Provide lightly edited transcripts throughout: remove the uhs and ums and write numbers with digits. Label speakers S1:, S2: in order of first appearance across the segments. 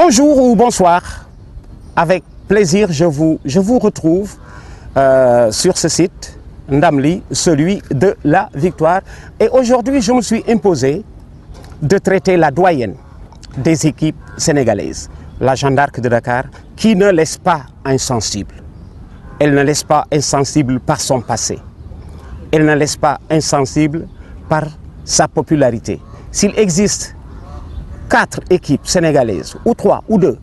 S1: Bonjour ou bonsoir, avec plaisir je vous retrouve sur ce site Ndamli, celui de la victoire. Et aujourd'hui je me suis imposé de traiter la doyenne des équipes sénégalaises, la Jeanne d'Arc de Dakar, qui ne laisse pas insensible. Elle ne laisse pas insensible par son passé. Elle ne laisse pas insensible par sa popularité. S'il existe 4 équipes sénégalaises, ou 3 ou 2,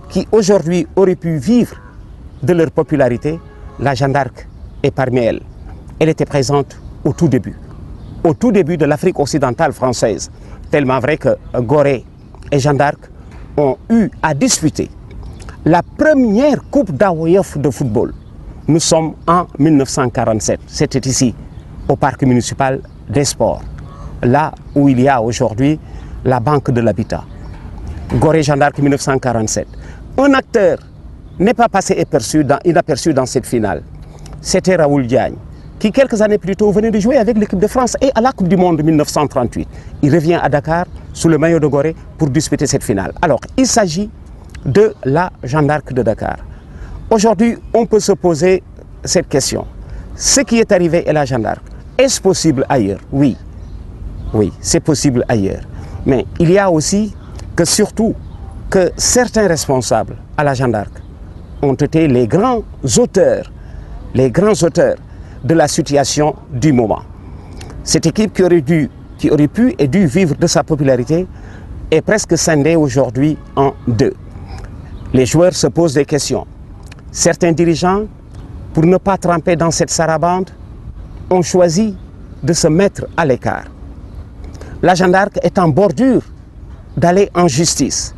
S1: qui aujourd'hui auraient pu vivre de leur popularité, la Jeanne d'Arc est parmi elles. Elle était présente au tout début de l'Afrique occidentale française. Tellement vrai que Gorée et Jeanne d'Arc ont eu à disputer la première Coupe d'Awoyof de football. Nous sommes en 1947. C'était ici, au Parc municipal des sports, là où il y a aujourd'hui la Banque de l'Habitat. Gorée Jeanne d'Arc 1947. Un acteur n'est pas passé inaperçu dans cette finale. C'était Raoul Diagne, qui quelques années plus tôt venait de jouer avec l'équipe de France et à la Coupe du Monde 1938. Il revient à Dakar sous le maillot de Gorée pour disputer cette finale. Alors, il s'agit de la Jeanne d'Arc de Dakar. Aujourd'hui, on peut se poser cette question. Ce qui est arrivé à la Jeanne d'Arc, est-ce possible ailleurs? Oui. Oui, c'est possible ailleurs. Mais il y a aussi que surtout que certains responsables à la Jeanne d'Arc ont été les grands auteurs de la situation du moment. Cette équipe qui aurait pu et dû vivre de sa popularité est presque scindée aujourd'hui en 2. Les joueurs se posent des questions. Certains dirigeants, pour ne pas tremper dans cette sarabande, ont choisi de se mettre à l'écart. La Jeanne d'Arc est en bordure d'aller en justice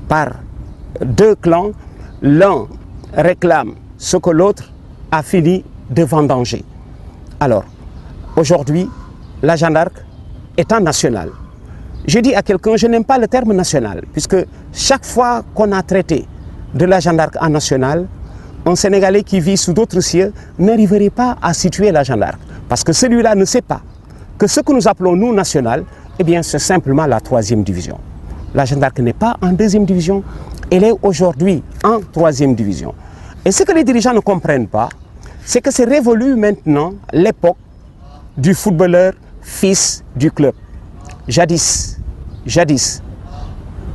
S1: par 2 clans. L'un réclame ce que l'autre a fini de vendanger. Alors, aujourd'hui, la Jeanne d'Arc est en national. Je dis à quelqu'un, je n'aime pas le terme national, puisque chaque fois qu'on a traité de la Jeanne d'Arc en national, un Sénégalais qui vit sous d'autres cieux n'arriverait pas à situer la Jeanne d'Arc. Parce que celui-là ne sait pas que ce que nous appelons nous national, eh bien c'est simplement la 3e division. La Jeanne d'Arc n'est pas en 2e division, elle est aujourd'hui en 3e division. Et ce que les dirigeants ne comprennent pas, c'est que c'est révolu maintenant l'époque du footballeur fils du club. Jadis,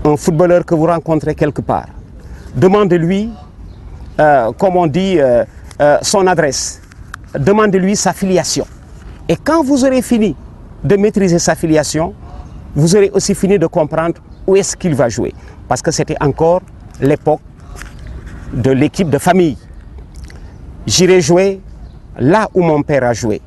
S1: un footballeur que vous rencontrez quelque part, demandez-lui, comme on dit, son adresse, demandez-lui sa filiation. Et quand vous aurez fini de maîtriser sa filiation, vous aurez aussi fini de comprendre où est-ce qu'il va jouer. Parce que c'était encore l'époque de l'équipe de famille. J'irai jouer là où mon père a joué.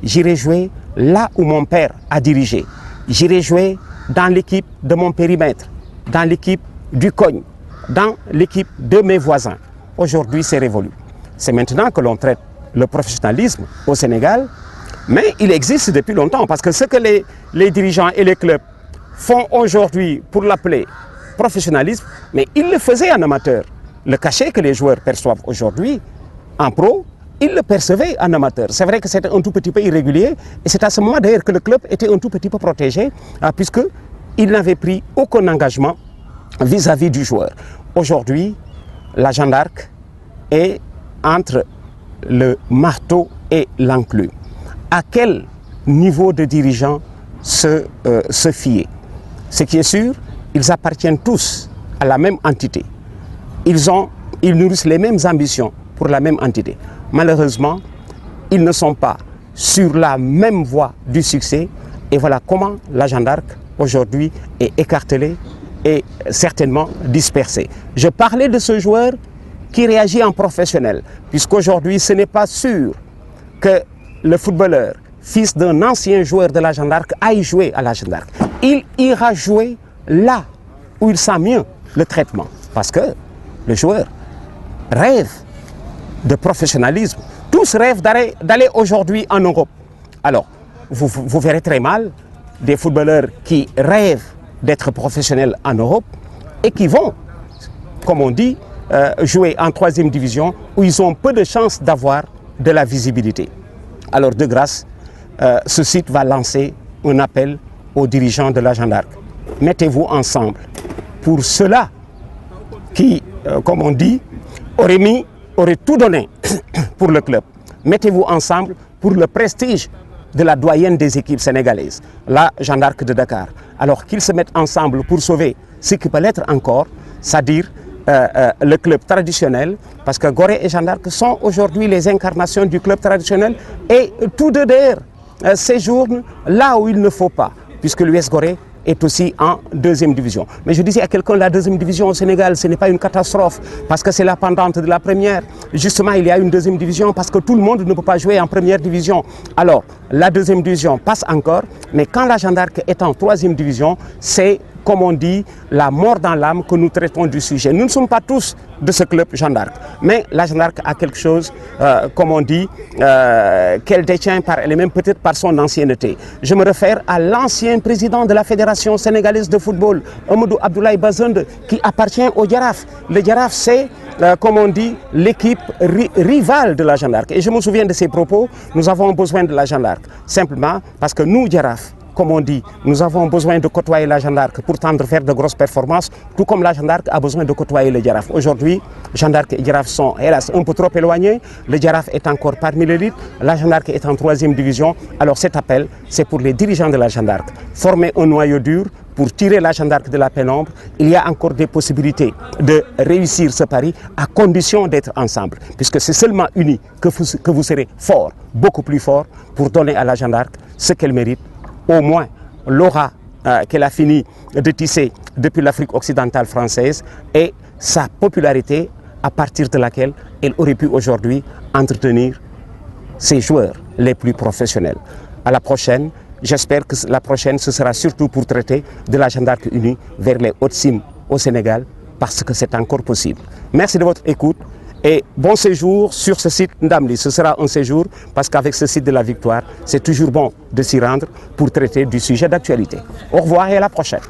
S1: J'irai jouer là où mon père a dirigé. J'irai jouer dans l'équipe de mon périmètre, dans l'équipe du cogne, dans l'équipe de mes voisins. Aujourd'hui, c'est révolu. C'est maintenant que l'on traite le professionnalisme au Sénégal, mais il existe depuis longtemps, parce que ce que les dirigeants et les clubs font aujourd'hui pour l'appeler professionnalisme, mais ils le faisaient en amateur. Le cachet que les joueurs perçoivent aujourd'hui en pro, ils le percevaient en amateur. C'est vrai que c'était un tout petit peu irrégulier, et c'est à ce moment d'ailleurs que le club était un tout petit peu protégé, puisqu'il n'avait pris aucun engagement vis-à-vis du joueur. Aujourd'hui, la Jeanne d'Arc est entre le marteau et l'enclume. À quel niveau de dirigeants se fier? Ce qui est sûr, ils appartiennent tous à la même entité. Ils nourrissent les mêmes ambitions pour la même entité. Malheureusement, ils ne sont pas sur la même voie du succès. Et voilà comment la Jeanne d'Arc aujourd'hui est écartelée et certainement dispersée. Je parlais de ce joueur qui réagit en professionnel, puisqu'aujourd'hui ce n'est pas sûr que le footballeur, fils d'un ancien joueur de la Jeanne d'Arc, aille jouer à la Jeanne d'Arc. Il ira jouer là où il sent mieux le traitement, parce que le joueur rêve de professionnalisme. Tous rêvent d'aller aujourd'hui en Europe. Alors, vous verrez très mal des footballeurs qui rêvent d'être professionnels en Europe et qui vont, comme on dit, jouer en 3e division où ils ont peu de chances d'avoir de la visibilité. Alors de grâce, ce site va lancer un appel aux dirigeants de la Jeanne d'Arc. Mettez-vous ensemble. Pour cela, qui, comme on dit, aurait tout donné pour le club. Mettez-vous ensemble pour le prestige de la doyenne des équipes sénégalaises, la Jeanne d'Arc de Dakar. Alors qu'ils se mettent ensemble pour sauver ce qui peut l'être encore, c'est-à-dire le club traditionnel, parce que Gorée et Jeanne d'Arc sont aujourd'hui les incarnations du club traditionnel et tous deux d'ailleurs séjournent là où il ne faut pas, puisque l'US Gorée est aussi en deuxième division. Mais je disais à quelqu'un, la deuxième division au Sénégal, ce n'est pas une catastrophe, parce que c'est la pendante de la première. Justement, il y a une deuxième division, parce que tout le monde ne peut pas jouer en première division. Alors, la deuxième division passe encore, mais quand la Jeanne d'Arc est en troisième division, c'est, comme on dit, la mort dans l'âme que nous traitons du sujet. Nous ne sommes pas tous de ce club Jeanne d'Arc, mais la Jeanne d'Arc a quelque chose, comme on dit, qu'elle détient par elle-même, peut-être par son ancienneté. Je me réfère à l'ancien président de la Fédération sénégalaise de football, Amadou Abdoulaye Bazende, qui appartient au Jaraaf. Le Jaraaf, c'est, comme on dit, l'équipe rivale de la Jeanne d'Arc. Et je me souviens de ses propos, nous avons besoin de la Jeanne d'Arc, simplement parce que nous, Jaraaf, comme on dit, nous avons besoin de côtoyer la Jeanne d'Arc pour tendre faire de grosses performances, tout comme la Jeanne d'Arc a besoin de côtoyer le Jaraaf. Aujourd'hui, Jeanne d'Arc et Jaraaf sont, hélas, un peu trop éloignés. Le Jaraaf est encore parmi l'élite. La Jeanne d'Arc est en troisième division. Alors cet appel, c'est pour les dirigeants de la Jeanne d'Arc. Former un noyau dur pour tirer la Jeanne d'Arc de la pénombre. Il y a encore des possibilités de réussir ce pari à condition d'être ensemble. Puisque c'est seulement unis que vous serez fort, beaucoup plus fort, pour donner à la Jeanne d'Arc ce qu'elle mérite, au moins l'aura qu'elle a fini de tisser depuis l'Afrique occidentale française et sa popularité à partir de laquelle elle aurait pu aujourd'hui entretenir ses joueurs les plus professionnels. À la prochaine, j'espère que la prochaine ce sera surtout pour traiter de la Jeanne d'Arc unie vers les hautes cimes au Sénégal parce que c'est encore possible. Merci de votre écoute. Et bon séjour sur ce site Ndamli. Ce sera un séjour parce qu'avec ce site de la victoire, c'est toujours bon de s'y rendre pour traiter du sujet d'actualité. Au revoir et à la prochaine.